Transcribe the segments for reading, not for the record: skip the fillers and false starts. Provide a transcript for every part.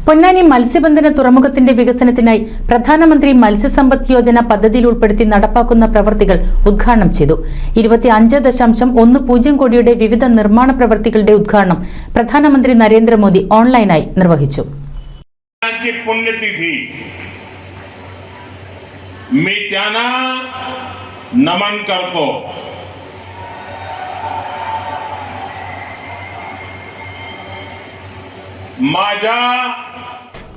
പൊന്നാനി മത്സ്യബന്ധന തുറമുഖത്തിന്റെ വികസനത്തിനായി പ്രധാനമന്ത്രി മത്സ്യസമ്പദ് യോജന പദ്ധതിയിൽ ഉൾപ്പെടുത്തി നടപ്പാക്കുന്ന പ്രവൃത്തികൾ ഉദ്ഘാടനം ചെയ്തു. 25.10 കോടിയുടെ വിവിധ നിർമ്മാണ പ്രവൃത്തികളുടെ ഉദ്ഘാടനം പ്രധാനമന്ത്രി നരേന്ദ്രമോദി ഓൺലൈനായി നിർവഹിച്ചു.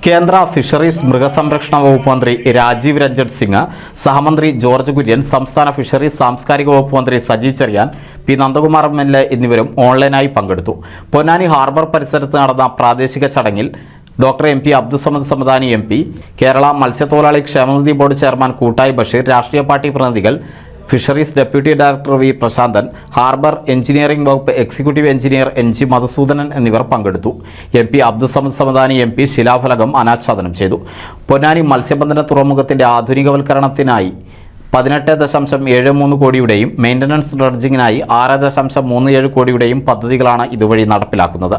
കേന്ദ്ര ഫിഷറീസ് മൃഗസംരക്ഷണ വകുപ്പ് മന്ത്രി രാജീവ് രഞ്ജൻ സിംഗ്, സഹമന്ത്രി ജോർജ് കുര്യൻ, സംസ്ഥാന ഫിഷറീസ് സാംസ്കാരിക വകുപ്പ് മന്ത്രി സജി ചെറിയാൻ, പി നന്ദകുമാർ എം.എൽ.എ എന്നിവരും ഓൺലൈനായി പങ്കെടുത്തു. പൊന്നാനി ഹാർബർ പരിസരത്ത് നടന്ന പ്രാദേശിക ചടങ്ങിൽ doctor MP. Abdussamad Samadani MP, Kerala മത്സ്യത്തൊഴിലാളി ക്ഷേമനിധി ബോർഡ് ചെയർമാൻ കൂട്ടായി ബഷീർ, രാഷ്ട്രീയ പാർട്ടി പ്രതിനിധികൾ, fisheries deputy director V Prasanthan, harbour engineering വകുപ്പ് എക്സിക്യൂട്ടീവ് എഞ്ചിനീയർ എൻ.ജി. മധുസൂദനൻ എന്നിവർ പങ്കെടുത്തു. എം.പി. അബ്ദുസമദ് സമദാനി എം.പി. ശിലാഫലകം അനാച്ഛാദനം ചെയ്തു. പൊന്നാനി മത്സ്യബന്ധന തുറമുഖത്തിന്റെ ആധുനികവൽക്കരണത്തിനായി 18.73 കോടിയുടെയും മെയിൻ്റനൻസ് ഡ്രഡ്ജിങ്ങിനായി 6.37 കോടിയുടെയും പദ്ധതികളാണ് ഇതുവഴി നടപ്പിലാക്കുന്നത്.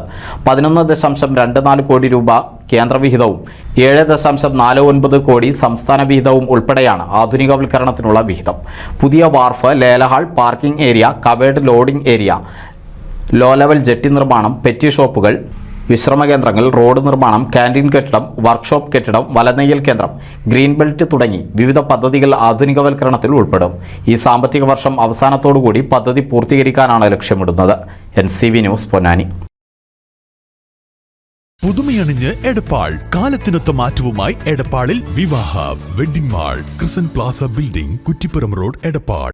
11.24 കോടി രൂപ കേന്ദ്രവിഹിതവും 7.49 കോടി സംസ്ഥാന വിഹിതവും ഉൾപ്പെടെയാണ് ആധുനികവൽക്കരണത്തിനുള്ള വിഹിതം. പുതിയ വാർഫ്, ലേലഹാൾ, parking area, covered loading area, low level jetty നിർമ്മാണം, പെറ്റി ഷോപ്പുകൾ, വിശ്രമ കേന്ദ്രങ്ങൾ, റോഡ് നിർമ്മാണം, ക്യാൻറ്റീൻ കെട്ടിടം, വർക്ക്ഷോപ്പ് കെട്ടിടം, വലനെയ്യൽ കേന്ദ്രം, ഗ്രീൻ ബെൽറ്റ് തുടങ്ങി വിവിധ പദ്ധതികൾ ആധുനികവൽക്കരണത്തിൽ ഉൾപ്പെടും. ഈ സാമ്പത്തിക വർഷം അവസാനത്തോടുകൂടി പദ്ധതി പൂർത്തീകരിക്കാനാണ് ലക്ഷ്യമിടുന്നത്. NCV news, Ponnani. പുതുമയണിഞ്ഞ് എടപ്പാൾ, കാലത്തിനൊത്ത മാറ്റവുമായി എടപ്പാളിൽ വിവാഹ വെഡിംഗ് മാൾ, ക്രിസൻ plaza building, Kuttippuram road, Edappal.